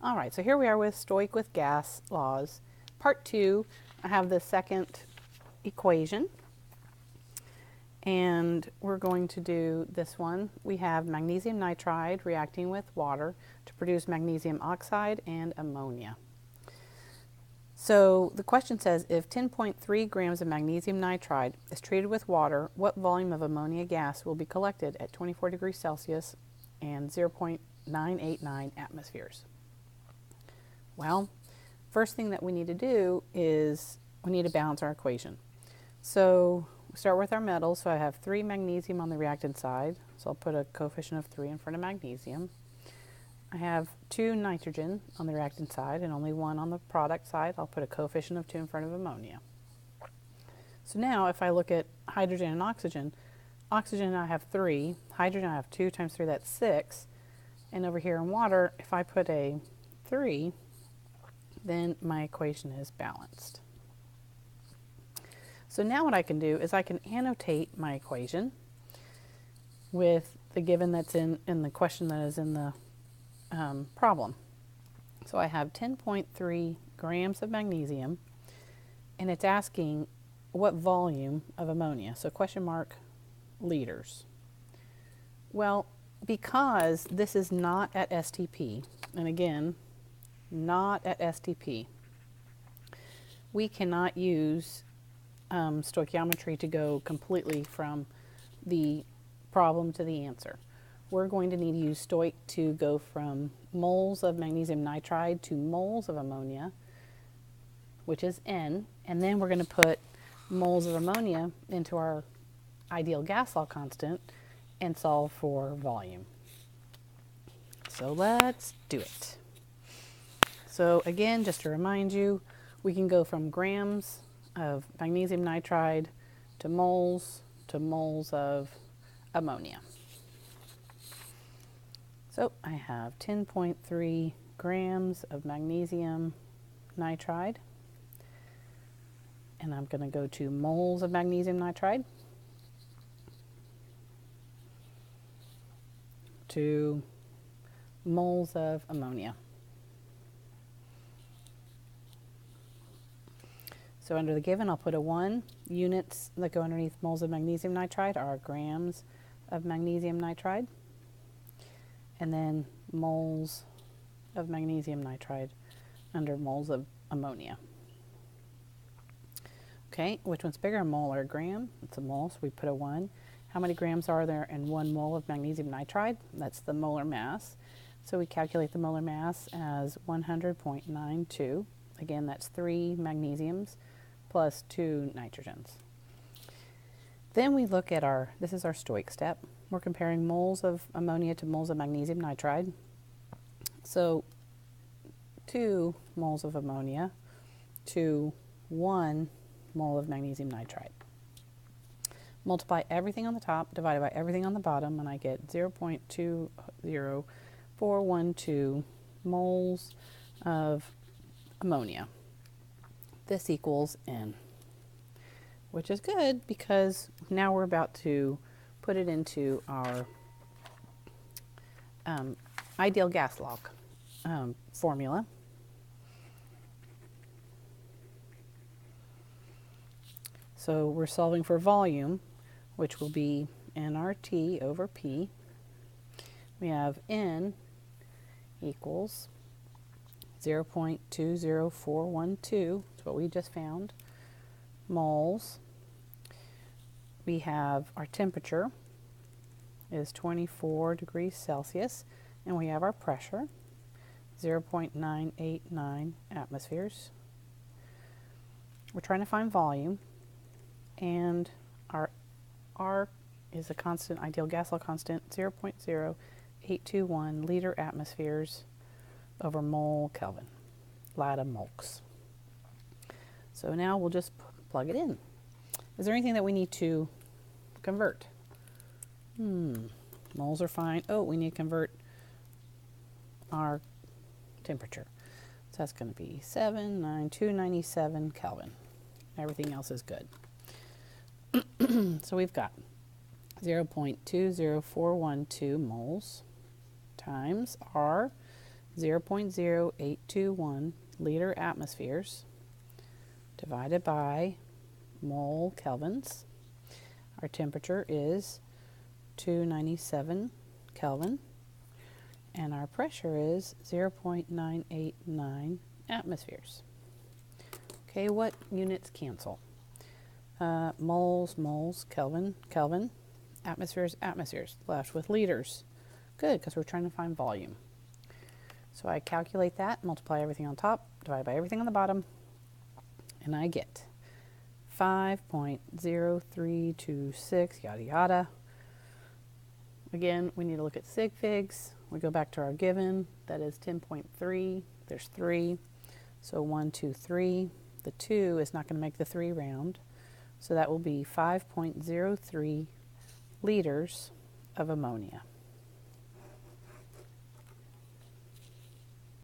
All right, so here we are with Stoich with gas laws. Part 2, I have the second equation, and we're going to do this one. We have magnesium nitride reacting with water to produce magnesium oxide and ammonia. So the question says, if 10.3 grams of magnesium nitride is treated with water, what volume of ammonia gas will be collected at 24 degrees Celsius and 0.989 atmospheres? Well, first thing that we need to do is we need to balance our equation. So we start with our metals. So I have 3 magnesium on the reactant side. So I'll put a coefficient of 3 in front of magnesium. I have 2 nitrogen on the reactant side and only 1 on the product side. I'll put a coefficient of 2 in front of ammonia. So now if I look at hydrogen and oxygen I have 3, hydrogen I have 2 times 3, that's 6. And over here in water, if I put a 3, then my equation is balanced. So now what I can do is I can annotate my equation with the given that's in the question that is in the problem. So I have 10.3 grams of magnesium, and it's asking what volume of ammonia. So question mark liters. Well, because this is not at STP, and again, not at STP, we cannot use stoichiometry to go completely from the problem to the answer. We're going to need to use Stoich to go from moles of magnesium nitride to moles of ammonia, which is N, and then we're going to put moles of ammonia into our ideal gas law constant and solve for volume. So let's do it. So again, just to remind you, we can go from grams of magnesium nitride to moles of ammonia. So I have 10.3 grams of magnesium nitride, and I'm going to go to moles of magnesium nitride to moles of ammonia. So under the given, I'll put a 1. Units that go underneath moles of magnesium nitride are grams of magnesium nitride, and then moles of magnesium nitride under moles of ammonia. Okay, which one's bigger, a mole or a gram? It's a mole, so we put a 1. How many grams are there in 1 mole of magnesium nitride? That's the molar mass. So we calculate the molar mass as 100.92. Again, that's 3 magnesiums plus 2 nitrogens. Then we look at this is our Stoich step. We're comparing moles of ammonia to moles of magnesium nitride. So 2 moles of ammonia to 1 mole of magnesium nitride. Multiply everything on the top divided by everything on the bottom, and I get 0.20412 moles of ammonia. This equals N, which is good because now we're about to put it into our ideal gas law formula. So we're solving for volume, which will be nRT over P. We have N equals 0.20412, that's what we just found, moles. We have our temperature is 24 degrees Celsius, and we have our pressure, 0.989 atmospheres. We're trying to find volume, and our R is a constant, ideal gas law constant, 0.0821 liter atmospheres over mole Kelvin, Lada molks. So now we'll just plug it in. Is there anything that we need to convert? Moles are fine. Oh, we need to convert our temperature. So that's going to be 79297 Kelvin. Everything else is good. So we've got 0.20412 moles times R 0.0821 liter atmospheres divided by mole kelvins. Our temperature is 297 Kelvin, and our pressure is 0.989 atmospheres. Okay, what units cancel? Moles, moles, Kelvin, Kelvin, atmospheres, atmospheres, left with liters. Good, because we're trying to find volume. So I calculate that, multiply everything on top, divide by everything on the bottom, and I get 5.0326, yada yada. Again, we need to look at sig figs. We go back to our given, that is 10.3, there's 3, so 1, 2, 3. The 2 is not going to make the 3 round, so that will be 5.03 liters of ammonia.